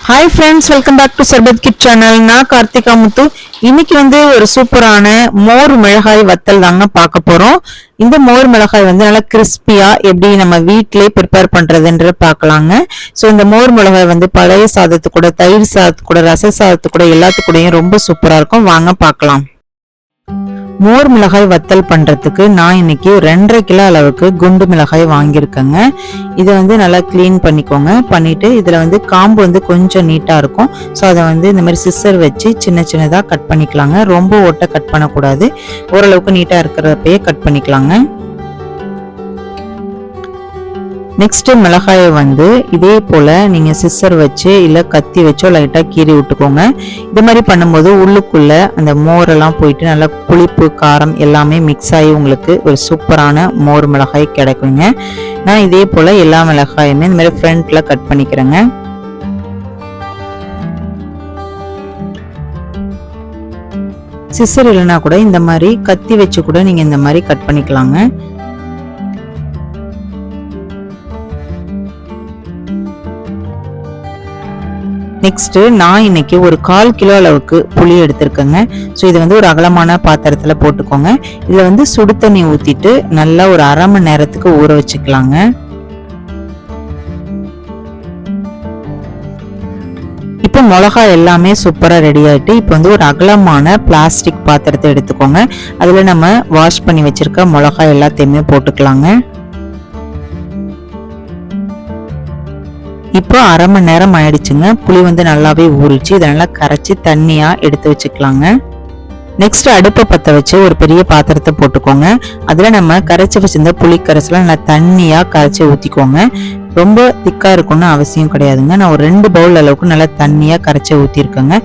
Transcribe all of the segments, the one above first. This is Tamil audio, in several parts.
Hi friends, welcome back to Sarbath kit channel. நான் கார்த்திகா முத்து. இன்னைக்கு ஒரு சூப்பரான மோர் மிளகாய் வத்தல் தாங்க பார்க்க போறோம். இந்த மோர் மிளகாய் நல்லா கிறிஸ்பியா எப்படி நம்ம வீட்டிலே ப்ரிப்பேர் பண்றதுன்ற பார்க்கலாங்க. ஸோ இந்த மோர் மிளகாய் பழைய சாதத்து கூட, தயிர் சாதத்து கூட, ரச சாதத்து கூட எல்லாத்துக்கூடையும் ரொம்ப சூப்பரா இருக்கும். வாங்க பார்க்கலாம். மோர் மிளகாய் வத்தல் பண்றதுக்கு நான் இன்னைக்கு 2.5 கிலோ அளவுக்கு குண்டு மிளகாய் வாங்கியிருக்கேங்க. இதை நல்லா கிளீன் பண்ணிக்கோங்க. பண்ணிட்டு இதுல காம்பு கொஞ்சம் நீட்டா இருக்கும். ஸோ அதை இந்த மாதிரி சிசர் வச்சு சின்ன சின்னதா கட் பண்ணிக்கலாங்க. ரொம்ப ஓட்ட கட் பண்ணக்கூடாது, ஓரளவுக்கு நீட்டா இருக்கிறப்பயே கட் பண்ணிக்கலாங்க. நெக்ஸ்ட் மிளகாயை இதே போல நீங்க சிசர் வச்சு இல்ல கத்தி வச்சோ லைட்டா கீறி விட்டுக்கோங்க. இது மாதிரி பண்ணும்போது உள்ளுக்குள்ள அந்த மோரெல்லாம் போயிட்டு நல்லா புளிப்பு காரம் எல்லாமே மிக்ஸ் ஆகி உங்களுக்கு ஒரு சூப்பரான மோர் மிளகாய் கிடைக்குங்க. நான் இதே போல எல்லா மிளகாயுமே இந்த மாதிரி ஃப்ரண்ட்ல கட் பண்ணிக்கிறேங்க. சிசர் இல்லைன்னா கூட இந்த மாதிரி கத்தி வச்சு கூட நீங்க இந்த மாதிரி கட் பண்ணிக்கலாங்க. நெக்ஸ்ட் நான் இன்னைக்கு ஒரு 1/4 கிலோ அளவுக்கு புளி எடுத்திருக்கேங்க. ஸோ இதை ஒரு அகலமான பாத்திரத்துல போட்டுக்கோங்க. இதுல சுடு தண்ணி ஊத்திட்டு நல்லா ஒரு 1/2 மணி நேரத்துக்கு ஊற வச்சுக்கலாங்க. இப்போ மிளகாய் எல்லாமே சூப்பரா ரெடி ஆயிட்டு இப்போ ஒரு அகலமான பிளாஸ்டிக் பாத்திரத்தை எடுத்துக்கோங்க. அதுல நம்ம வாஷ் பண்ணி வச்சிருக்க மிளகாய் எல்லாத்தையுமே போட்டுக்கலாங்க. இப்போ 1/2 மணி நேரம் ஆயிடுச்சுங்க. புளி நல்லாவே ஊறிச்சு. இதை நல்லா கரைச்சி தண்ணியா எடுத்து வச்சுக்கலாங்க. நெக்ஸ்ட் அடுப்பை பற்ற வச்சு ஒரு பெரிய பாத்திரத்தை போட்டுக்கோங்க. அதுல நம்ம கரைச்சி வச்சிருந்த புளி கரைசல நல்லா தண்ணியா கரைச்சி ஊத்திக்கோங்க. ரொம்ப திக்கா இருக்கும்னு அவசியம் கிடையாதுங்க. நான் ஒரு 2 பவுல் அளவுக்கு நல்லா தண்ணியா கரைச்சி ஊத்திருக்கேங்க.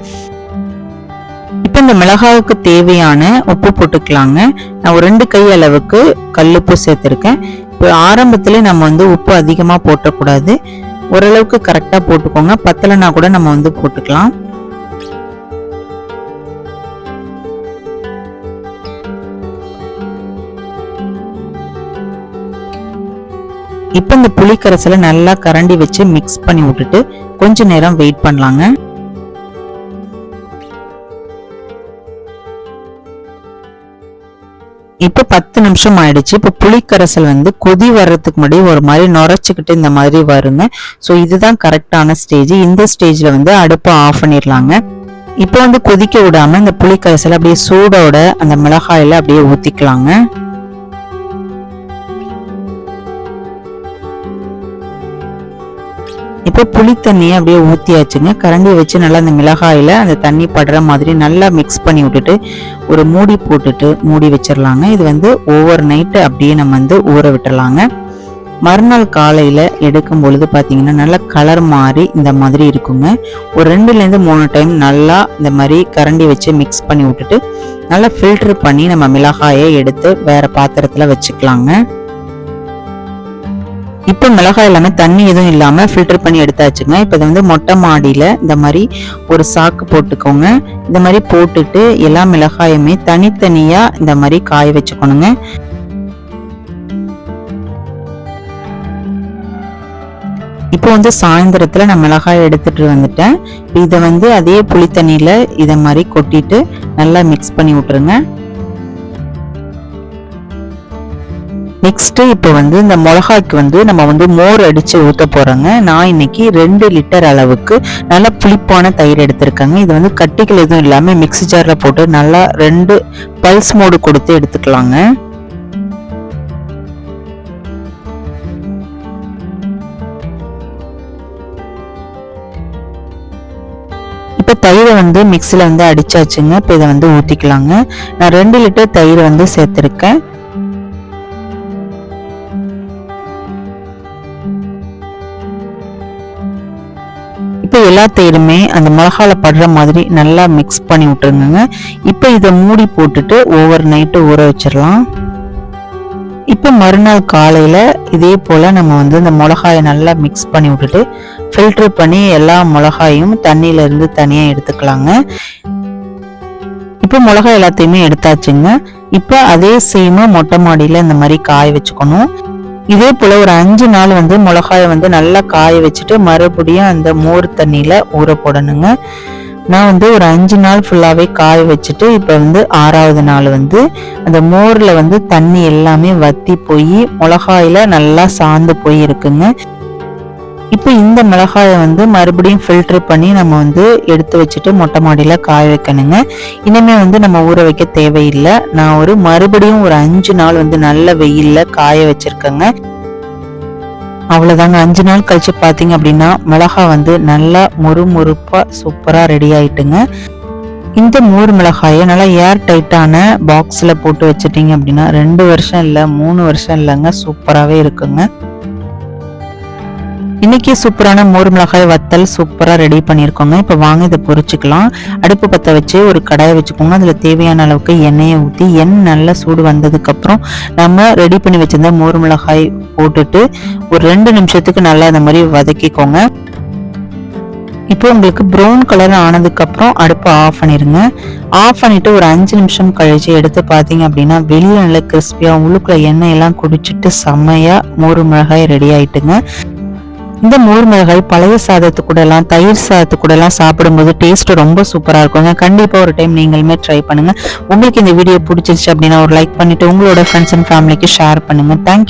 இப்போ இந்த மிளகாவுக்கு தேவையான உப்பு போட்டுக்கலாங்க. நான் ஒரு 2 கை அளவுக்கு கல்லுப்பு சேர்த்திருக்கேன். இப்போ ஆரம்பத்துல நம்ம உப்பு அதிகமா போட்டக்கூடாது, ஓரளவுக்கு கரெக்டா போட்டுக்கோங்க. பத்தலைன்னா கூட நம்ம போட்டுக்கலாம். இப்ப இந்த புளி கரைசலை நல்லா கரண்டி வச்சு மிக்ஸ் பண்ணி விட்டுட்டு கொஞ்ச நேரம் வெயிட் பண்ணலாங்க. இப்ப 10 நிமிஷம் ஆயிடுச்சு. இப்ப புளிக்கரைசல் கொதி வர்றதுக்கு முன்னாடி ஒரு மாதிரி நுரைச்சுக்கிட்டு இந்த மாதிரி வருங்க. ஸோ இதுதான் கரெக்டான ஸ்டேஜ். இந்த ஸ்டேஜ்ல அடுப்பை ஆஃப் பண்ணிடலாங்க. இப்போ கொதிக்க விடாம இந்த புளிக்கரைசல் அப்படியே சூடோட அந்த மிளகாயில அப்படியே ஊத்திக்கலாங்க. இப்போ புளி தண்ணியை அப்படியே ஊத்தியாச்சுங்க. கரண்டியை வச்சு நல்லா அந்த மிளகாயில அந்த தண்ணி படுற மாதிரி நல்லா மிக்ஸ் பண்ணி விட்டுட்டு ஒரு மூடி போட்டுட்டு மூடி வச்சிடலாங்க. இது ஓவர் நைட் அப்படியே நம்ம ஊற விட்டுறலாங்க. மறுநாள் காலையில எடுக்கும் பொழுது பாத்தீங்கன்னா நல்லா கலர் மாறி இந்த மாதிரி இருக்குங்க. ஒரு 2ல 3 டைம் நல்லா இந்த மாதிரி கரண்டி வச்சு மிக்ஸ் பண்ணி விட்டுட்டு நல்லா ஃபில்டர் பண்ணி நம்ம மிளகாயை எடுத்து வேற பாத்திரத்துல வச்சுக்கலாங்க. இப்போ மிளகாய் எல்லாமே தண்ணி எதுவும் இல்லாம ஃபில்டர் பண்ணி எடுத்தாச்சுங்க. இப்போ இதை மொட்டை மாடியில இந்த மாதிரி ஒரு சாக்கு போட்டுக்கோங்க. இந்த மாதிரி போட்டுட்டு எல்லா மிளகாயுமே தனித்தனியா இந்த மாதிரி காய வச்சுக்கணுங்க. இப்போ சாயந்தரத்துல நான் மிளகாய் எடுத்துட்டு வந்துட்டேன். இதை அதே புளி தண்ணியில இதை மாதிரி கொட்டிட்டு நல்லா மிக்ஸ் பண்ணி விட்டுருங்க. நெக்ஸ்ட் இப்போ இந்த மிளகாய்க்கு நம்ம மோர் அடிச்சு ஊத்த போறோங்க. நான் இன்னைக்கு 2 லிட்டர் அளவுக்கு நல்ல புளிப்பான தயிர் எடுத்திருக்கேங்க. இது கட்டிகள் எதுவும் இல்லாம மிக்ஸி ஜார்ல போட்டு நல்லா 2 பல்ஸ் மோடு கொடுத்து எடுத்துக்கலாங்க. இப்ப தயிரை மிக்ஸில அடிச்சாச்சுங்க. இப்ப இதை ஊத்திக்கலாங்க. நான் 2 லிட்டர் தயிர் சேர்த்திருக்கேன். இப்போ எல்லா தயிருமே அந்த மிளகால படுற மாதிரி நல்லா மிக்ஸ் பண்ணி விட்டுருங்க. இப்போ இதை மூடி போட்டுட்டு ஓவர் நைட்டு ஊற வச்சிடலாம். இப்போ மறுநாள் காலையில இதே போல நம்ம இந்த மிளகாயை நல்லா மிக்ஸ் பண்ணி விட்டுட்டு ஃபில்டர் பண்ணி எல்லா மிளகாயும் தண்ணியில இருந்து தனியா எடுத்துக்கலாங்க. இப்போ மிளகாய் எல்லாத்தையுமே எடுத்தாச்சுங்க. இப்போ அதே சேமா மொட்டை மாடியில இந்த மாதிரி காய வச்சுக்கணும். இதே போல ஒரு 5 நாள் வந்து மிளகாயை வந்து நல்லா காய வச்சுட்டு மறுபடியும் அந்த மோர் தண்ணியில ஊற போடணுங்க. நான் வந்து ஒரு 5 நாள் ஃபுல்லாவே காய வச்சுட்டு இப்ப வந்து 6வது நாள் வந்து அந்த மோர்ல வந்து தண்ணி எல்லாமே வத்தி போய் மிளகாயில நல்லா சாந்து போய் இருக்குங்க. இப்போ இந்த மிளகாயை வந்து மறுபடியும் ஃபில்டர் பண்ணி நம்ம வந்து எடுத்து வச்சுட்டு மொட்டை மாடியில காய வைக்கணுங்க. இனிமே வந்து நம்ம ஊற வைக்க தேவையில்லை. நான் மறுபடியும் ஒரு 5 நாள் வந்து நல்ல வெயில்ல காய வச்சிருக்கேங்க. அவ்வளவுதாங்க. 5 நாள் கழிச்சு பாத்தீங்க அப்படின்னா மிளகாய் வந்து நல்லா முறுமுறுப்பா சூப்பரா ரெடி ஆயிட்டுங்க. இந்த மோர் மிளகாயை நல்லா ஏர் டைட்டான பாக்ஸ்ல போட்டு வச்சுட்டீங்க அப்படின்னா 2 வருஷம் இல்ல 3 வருஷம் இல்லைங்க, சூப்பராகவே இருக்குங்க. இன்னைக்கு சூப்பரான மோர் மிளகாய் வத்தல் சூப்பரா ரெடி பண்ணியிருக்கோங்க. இப்போ வாங்க இதை பொரிச்சுக்கலாம். அடுப்பு பற்ற வச்சு ஒரு கடாயை வச்சுக்கோங்க. அதுல தேவையான அளவுக்கு எண்ணெயை ஊற்றி எண்ணெய் நல்லா சூடு வந்ததுக்கு அப்புறம் நம்ம ரெடி பண்ணி வச்சிருந்த மோர் மிளகாய் போட்டுட்டு ஒரு 2 நிமிஷத்துக்கு நல்லா இந்த மாதிரி வதக்கிக்கோங்க. இப்போ உங்களுக்கு ப்ரௌன் கலர் ஆனதுக்கு அப்புறம் அடுப்பை ஆஃப் பண்ணிருங்க. ஆஃப் பண்ணிட்டு ஒரு 5 நிமிஷம் கழிச்சு எடுத்து பாத்தீங்க அப்படின்னா வெளியில நல்லா கிறிஸ்பியா உள்ளுக்குள்ள எண்ணெய் எல்லாம் குடிச்சிட்டு செம்மையா மோர் மிளகாய் ரெடி ஆயிட்டுங்க. இந்த மோர் மிளகாய் பழைய சாதத்து கூட எல்லாம் தயிர் சாதத்து கூட எல்லாம் சாப்பிடும்போது டேஸ்ட் ரொம்ப சூப்பரா இருக்குங்க. கண்டிப்பா ஒரு டைம் நீங்களுமே ட்ரை பண்ணுங்க. உங்களுக்கு இந்த வீடியோ பிடிச்சிருச்சு அப்படின்னா ஒரு லைக் பண்ணிட்டு உங்களோட ஃப்ரெண்ட்ஸ் அண்ட் ஃபேமிலிக்கு ஷேர் பண்ணுங்க. தேங்க்யூ.